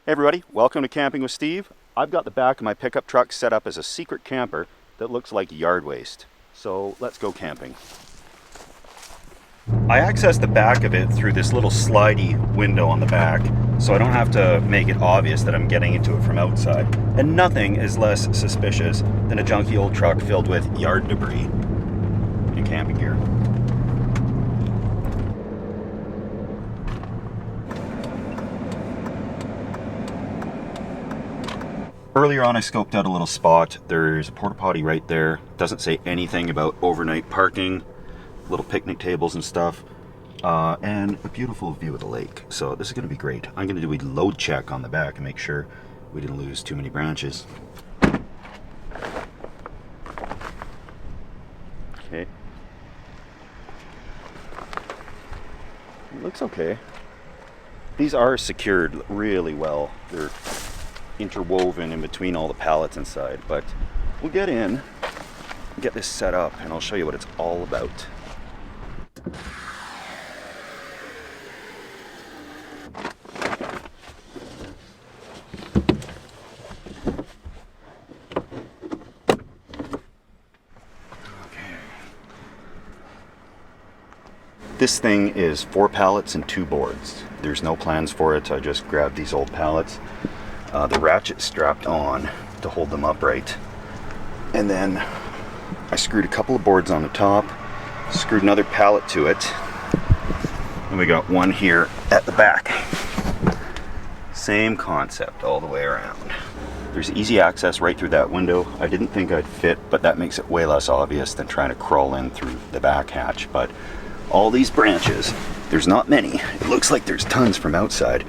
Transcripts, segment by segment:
Hey everybody, welcome to Camping with Steve. I've got the back of my pickup truck set up as a secret camper that looks like yard waste. So let's go camping. I access the back of it through this little slidey window on the back, so I don't have to make it obvious that I'm getting into it from outside. And nothing is less suspicious than a junky old truck filled with yard debris and camping gear. Earlier on I scoped out a little spot. There's a porta potty right there. Doesn't say anything about overnight parking, little picnic tables and stuff, and a beautiful view of the lake. So this is going to be great. I'm going to do a load check on the back and make sure we didn't lose too many branches. Okay. It looks okay. These are secured really well. They're interwoven in between all the pallets inside, but we'll get in and get this set up and I'll show you what it's all about. This thing is 4 pallets and 2 boards. There's no plans for it. I just grabbed these old pallets. The ratchet strapped on to hold them upright. And then I screwed a couple of boards on the top, screwed another pallet to it, and we got one here at the back. Same concept all the way around. There's easy access right through that window. I didn't think I'd fit, but that makes it way less obvious than trying to crawl in through the back hatch. But all these branches, there's not many. It looks like there's tons from outside,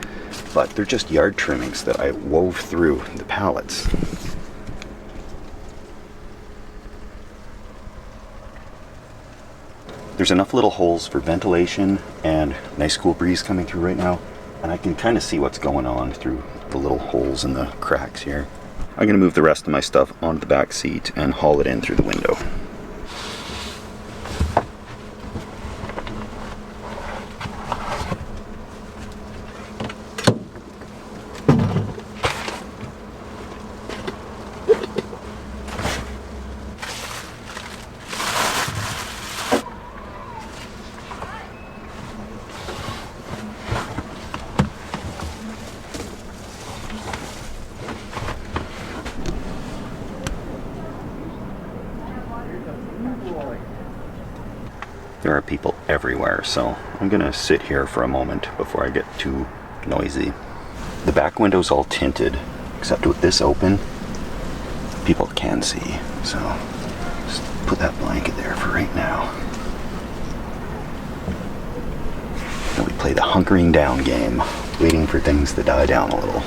but they're just yard trimmings that I wove through the pallets. There's enough little holes for ventilation and nice cool breeze coming through right now, and I can kind of see what's going on through the little holes in the cracks here. I'm going to move the rest of my stuff onto the back seat and haul it in through the window. There are people everywhere, so I'm gonna sit here for a moment before I get too noisy. The back window's all tinted, except with this open, people can see. So just put that blanket there for right now. And we play the hunkering down game, waiting for things to die down a little.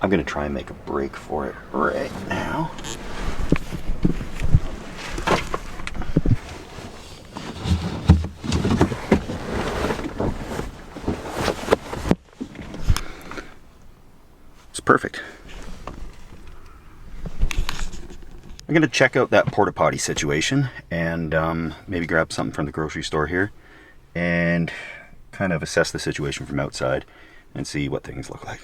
I'm going to try and make a break for it right now. It's perfect. I'm going to check out that porta potty situation and maybe grab something from the grocery store here and kind of assess the situation from outside and see what things look like.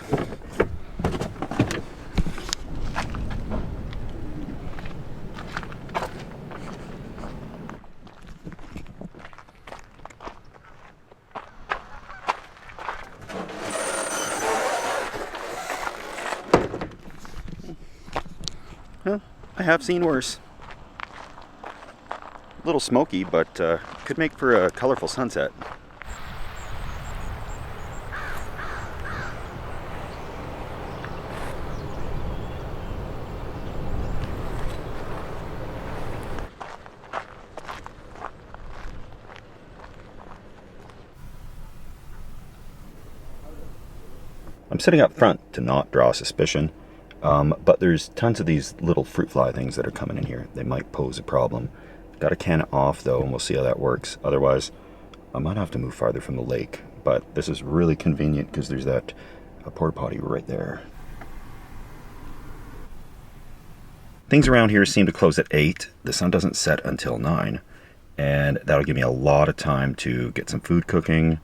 Well, I have seen worse. A little smoky, but could make for a colorful sunset. I'm sitting up front to not draw suspicion. But there's tons of these little fruit fly things that are coming in here. They might pose a problem. Got to can it off though, and we'll see how that works. Otherwise, I might have to move farther from the lake. But this is really convenient because there's that porta potty right there. Things around here seem to close at 8. The sun doesn't set until 9. and that'll give me a lot of time to get some food cooking,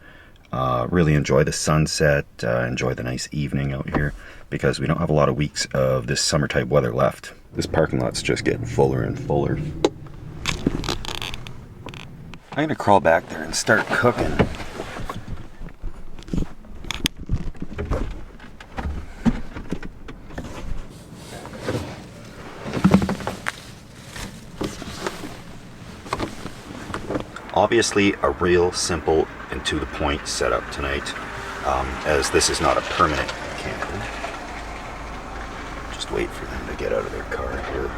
really enjoy the sunset, enjoy the nice evening out here, because we don't have a lot of weeks of this summer type weather left. This parking lot's just getting fuller and fuller. I'm gonna crawl back there and start cooking. Obviously a real simple and to the point setup tonight, as this is not a permanent camper. Just wait for them to get out of their car here.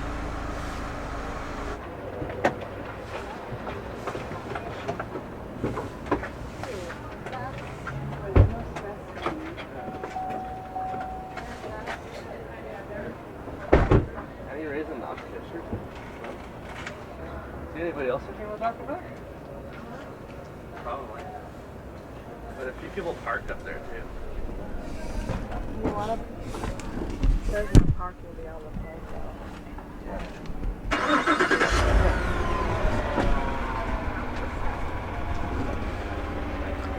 Any reason not to get shirt? See anybody else looking at Taco Bell? Probably. But a few people parked up there too. You want to? There's no parking beyond the front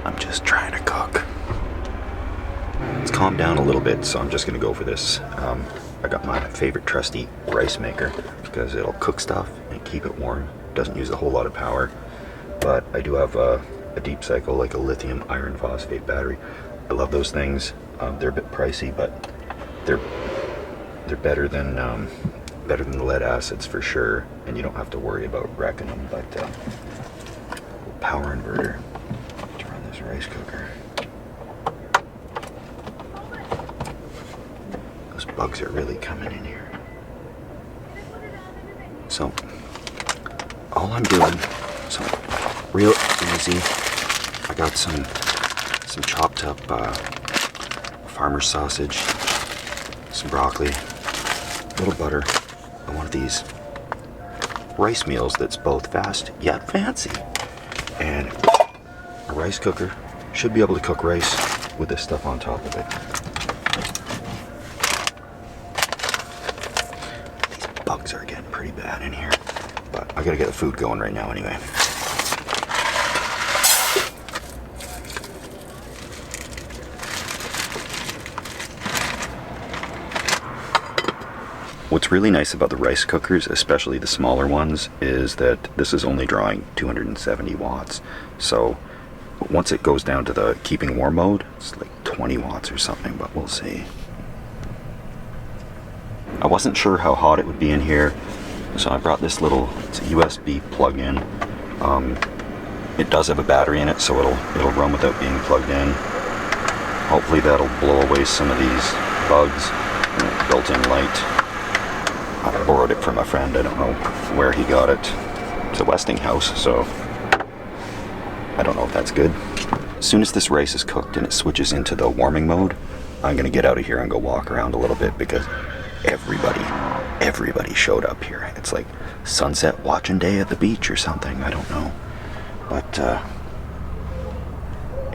I'm just trying to cook. It's calmed down a little bit, so I'm just gonna go for this. I got my favorite trusty rice maker because it'll cook stuff and keep it warm. Doesn't use a whole lot of power, but I do have a deep cycle, like a lithium iron phosphate battery. I love those things. They're a bit pricey, but they're better than the lead acids for sure, and you don't have to worry about wrecking them. But power inverter to run this rice cooker. Those bugs are really coming in here. So all I'm doing, so real easy. I got some chopped up farmer sausage, some broccoli, a little butter, and one of these rice meals that's both fast yet fancy. And a rice cooker should be able to cook rice with this stuff on top of it. These bugs are getting pretty bad in here, but I gotta get the food going right now anyway. What's really nice about the rice cookers, especially the smaller ones, is that this is only drawing 270 watts. So once it goes down to the keeping warm mode, it's like 20 watts or something, but we'll see. I wasn't sure how hot it would be in here, so I brought this little, it's a USB plug-in. It does have a battery in it, so it'll run without being plugged in. Hopefully that'll blow away some of these bugs. Built-in light. I borrowed it from a friend. I don't know where he got it. It's a Westinghouse, so I don't know if that's good. As soon as this rice is cooked and it switches into the warming mode, I'm gonna get out of here and go walk around a little bit because everybody showed up here. It's like sunset watching day at the beach or something. I don't know, but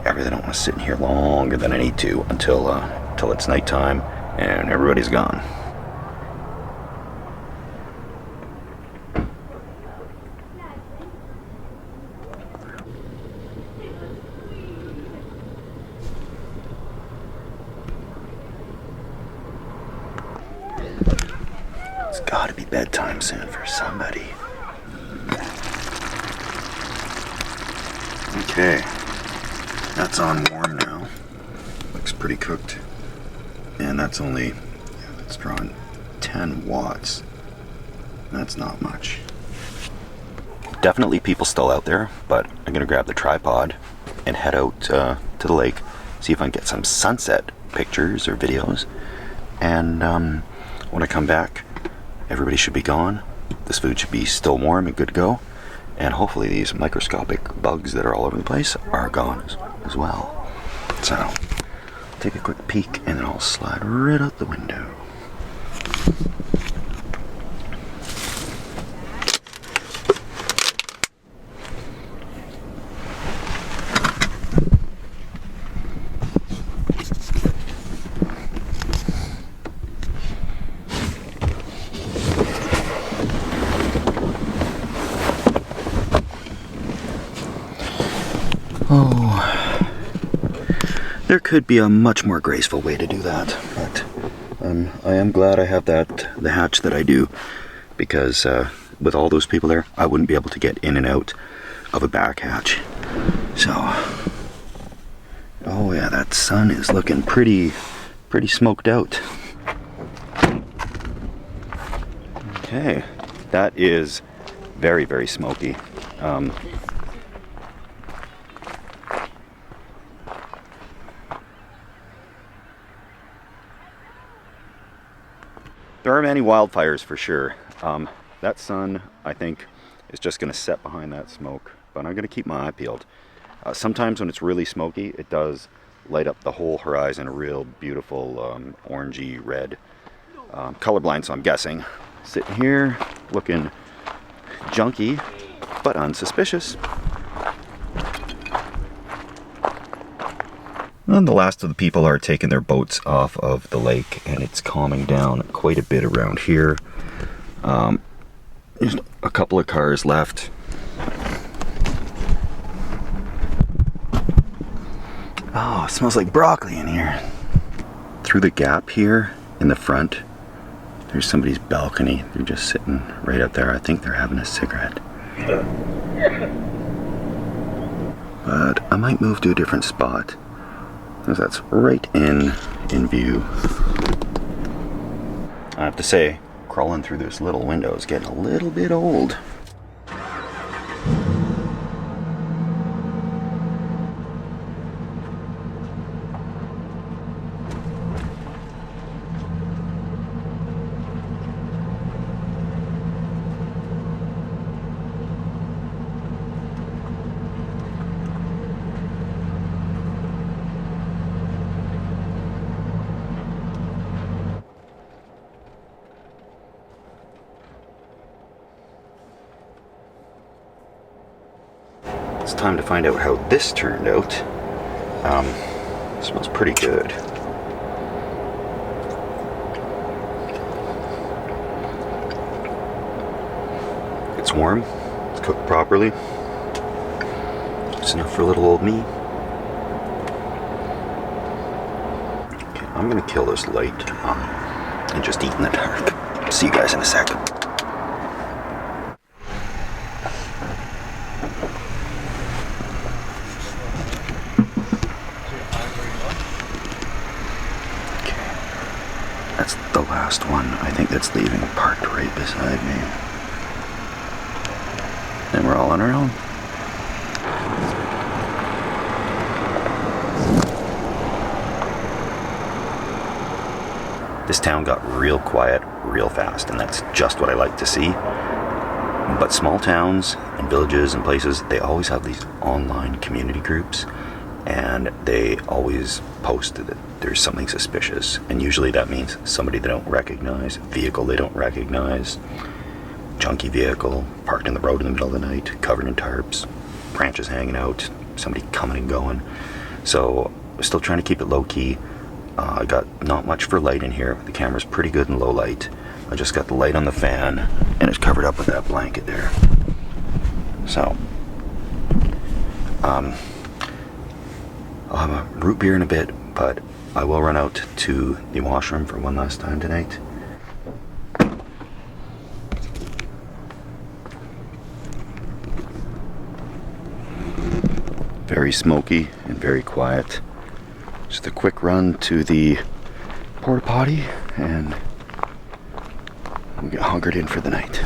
I really don't want to sit in here longer than I need to until it's nighttime and everybody's gone. It's gotta be bedtime soon for somebody. Okay, that's on warm now. Looks pretty cooked. And that's only, it's drawing 10 watts. That's not much. Definitely people still out there, but I'm gonna grab the tripod and head out to the lake, see if I can get some sunset pictures or videos. And when I come back, everybody should be gone. This food should be still warm and good to go. And hopefully these microscopic bugs that are all over the place are gone as well. So, take a quick peek and then I'll slide right out the window. Oh, there could be a much more graceful way to do that, but I am glad I have the hatch that I do, because with all those people there, I wouldn't be able to get in and out of a back hatch. So, oh yeah, that sun is looking pretty smoked out. Okay, that is very, very smoky. There are many wildfires for sure. That sun, I think, is just going to set behind that smoke, but I'm going to keep my eye peeled. Sometimes when it's really smoky, it does light up the whole horizon, a real beautiful orangey red. Colorblind, so I'm guessing. Sitting here, looking junky, but unsuspicious. And the last of the people are taking their boats off of the lake, and it's calming down quite a bit around here. There's a couple of cars left. Oh, it smells like broccoli in here. Through the gap here in the front, there's somebody's balcony. They're just sitting right up there. I think they're having a cigarette. But I might move to a different spot, because that's right in view. I have to say, crawling through this little window is getting a little bit old. It's time to find out how this turned out. Smells pretty good. It's warm. It's cooked properly. Just enough for little old me. Okay, I'm gonna kill this light and just eat in the dark. See you guys in a second. That's the last one, I think, that's leaving, parked right beside me. Then we're all on our own. This town got real quiet real fast, and that's just what I like to see. But small towns and villages and places, they always have these online community groups, and they always post that there's something suspicious, and usually that means somebody they don't recognize, vehicle they don't recognize, junky vehicle parked in the road in the middle of the night, covered in tarps, branches hanging out, somebody coming and going. So I'm still trying to keep it low key. I got not much for light in here. The camera's pretty good in low light. I just got the light on the fan, and it's covered up with that blanket there. So I'll have a root beer in a bit, but I will run out to the washroom for one last time tonight. Very smoky and very quiet. Just a quick run to the porta potty, and we'll get hunkered in for the night.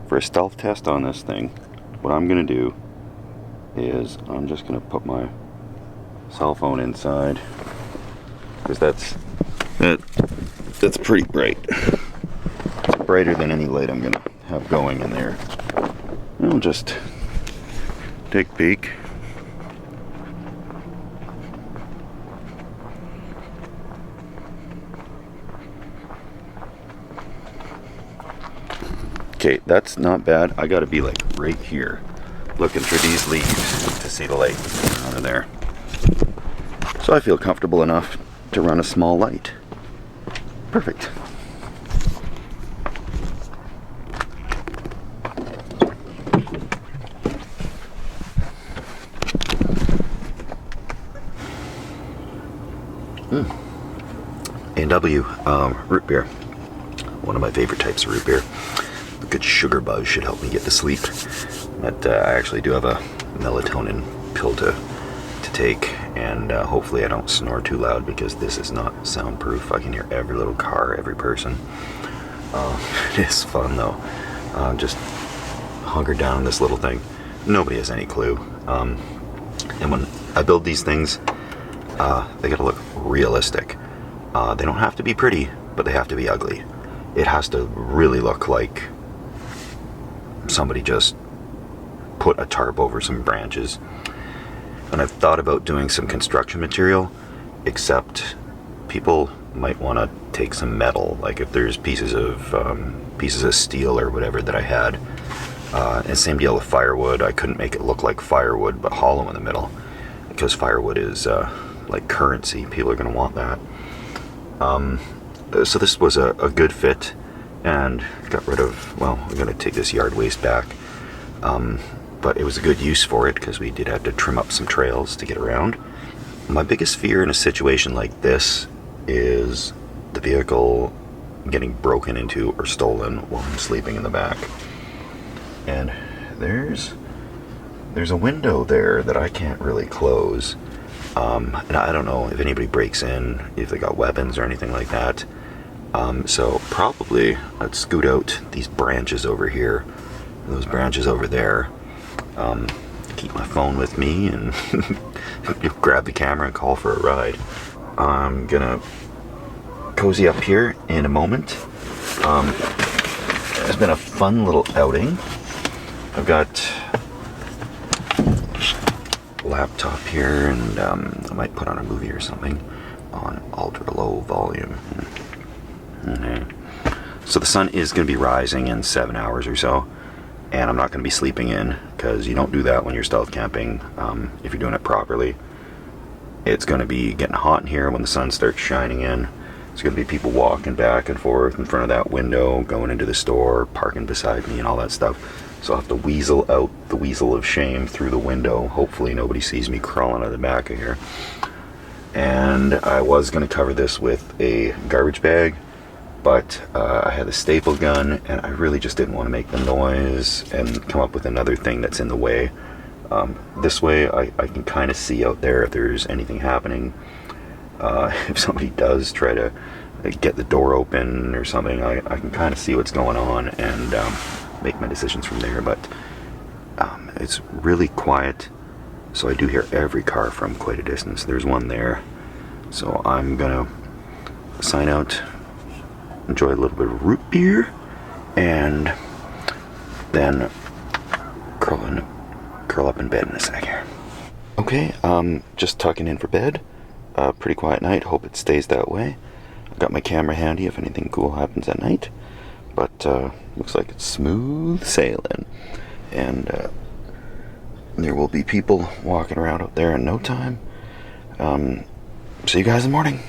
For a stealth test on this thing, what I'm gonna do is I'm just gonna put my cell phone inside, because that's pretty bright. It's brighter than any light I'm gonna have going in there. And I'll just take a peek. Okay, that's not bad. I gotta be like right here, looking through these leaves to see the light out of there. So I feel comfortable enough to run a small light. Perfect. A&W root beer. One of my favorite types of root beer. A good sugar buzz should help me get to sleep. But I actually do have a melatonin pill to take, and hopefully I don't snore too loud because this is not soundproof. I can hear every little car, every person. It is fun though. Just hunkered down in this little thing. Nobody has any clue. And when I build these things, they gotta look realistic. They don't have to be pretty, but they have to be ugly. It has to really look like somebody just put a tarp over some branches. And I've thought about doing some construction material, except people might want to take some metal, like if there's pieces of steel or whatever that I had. And same deal with firewood. I couldn't make it look like firewood, but hollow in the middle, because firewood is like currency. People are going to want that. So this was a good fit, and got rid of, well, I'm going to take this yard waste back. But it was a good use for it, because we did have to trim up some trails to get around. My biggest fear in a situation like this is the vehicle getting broken into or stolen while I'm sleeping in the back. And there's a window there that I can't really close. And I don't know if anybody breaks in, if they got weapons or anything like that. So probably I'd scoot out these branches over here, those branches over there. Keep my phone with me and grab the camera and call for a ride. I'm gonna cozy up here in a moment. It's been a fun little outing. I've got a laptop here, and I might put on a movie or something on ultra low volume. Okay. So the sun is going to be rising in 7 hours or so, and I'm not going to be sleeping in, because you don't do that when you're stealth camping. If you're doing it properly, it's going to be getting hot in here when the sun starts shining in. There's going to be people walking back and forth in front of that window, going into the store, parking beside me and all that stuff. So I'll have to weasel out the weasel of shame through the window. Hopefully nobody sees me crawling out of the back of here. And I was going to cover this with a garbage bag, but I had a staple gun, and I really just didn't want to make the noise and come up with another thing that's in the way. This way I can kind of see out there if there's anything happening. If somebody does try to get the door open or something, I can kind of see what's going on and make my decisions from there. But it's really quiet, so I do hear every car from quite a distance. There's one there, so I'm gonna sign out, enjoy a little bit of root beer, and then curl up in bed in a sec here. Okay, just tucking in for bed. Pretty quiet night, hope it stays that way. I've got my camera handy if anything cool happens at night, but looks like it's smooth sailing, and there will be people walking around out there in no time. See you guys in the morning.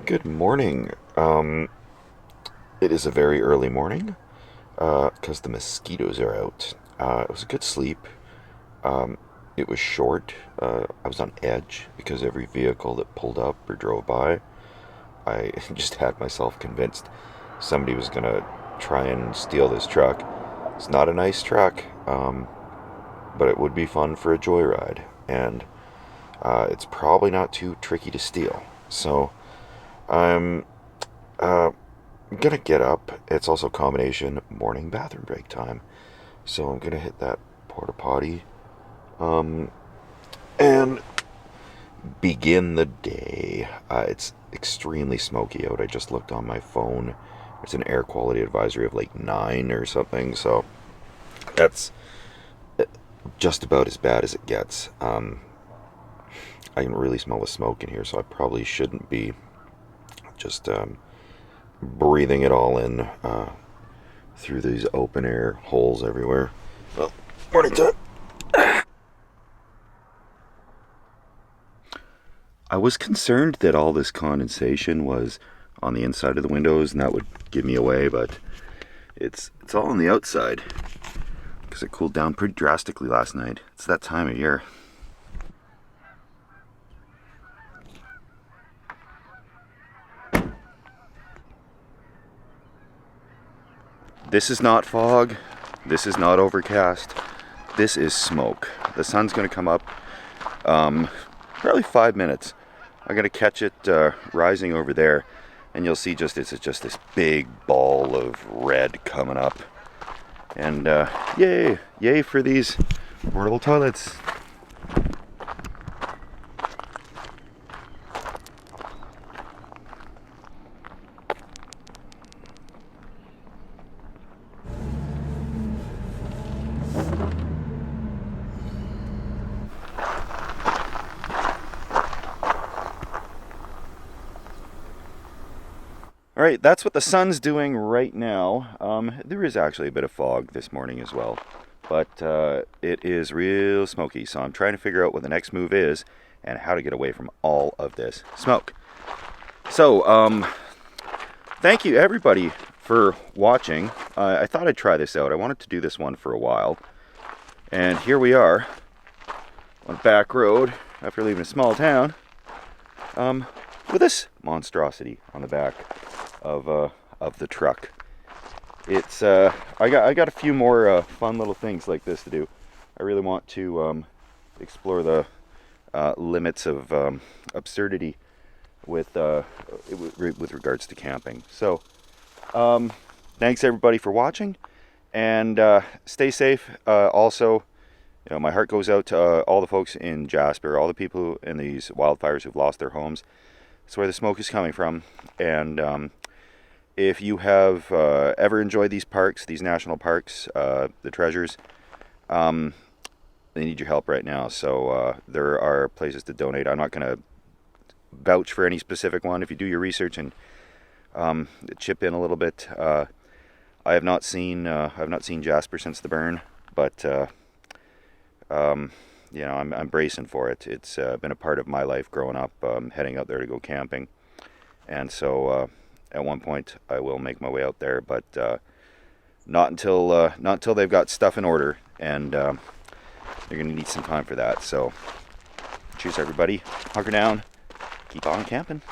Good morning. It is a very early morning, because the mosquitoes are out. It was a good sleep. It was short. I was on edge because every vehicle that pulled up or drove by, I just had myself convinced somebody was going to try and steal this truck. It's not a nice truck, but it would be fun for a joyride, and it's probably not too tricky to steal. So I'm gonna get up. It's also a combination morning bathroom break time, so I'm gonna hit that porta potty and begin the day. It's extremely smoky out. I just looked on my phone. It's an air quality advisory of like 9 or something, so that's just about as bad as it gets. I can really smell the smoke in here, so I probably shouldn't be just breathing it all in through these open air holes everywhere. Well, morning time. I was concerned that all this condensation was on the inside of the windows and that would give me away, but It's all on the outside because it cooled down pretty drastically last night. It's that time of year. This is not fog. This is not overcast. This is smoke. The sun's going to come up probably 5 minutes. I'm going to catch it rising over there, and you'll see it's just this big ball of red coming up. And yay for these portable toilets. Alright, that's what the sun's doing right now. There is actually a bit of fog this morning as well, but it is real smoky, so I'm trying to figure out what the next move is and how to get away from all of this smoke. So, thank you everybody for watching. I thought I'd try this out. I wanted to do this one for a while, and here we are on a back road after leaving a small town with this monstrosity on the back of the truck. It's I got a few more fun little things like this to do. I really want to explore the limits of absurdity with regards to camping. So thanks everybody for watching, and stay safe. Also, you know, my heart goes out to all the folks in Jasper, all the people in these wildfires who've lost their homes. That's where the smoke is coming from. And if you have ever enjoyed these parks, these national parks, the treasures, they need your help right now. So there are places to donate. I'm not going to vouch for any specific one. If you do your research and chip in a little bit, I have not seen Jasper since the burn, but you know, I'm bracing for it. It's been a part of my life growing up, heading out there to go camping, and so at one point I will make my way out there, but not until they've got stuff in order, and they're going to need some time for that. So cheers everybody, hunker down, keep on camping.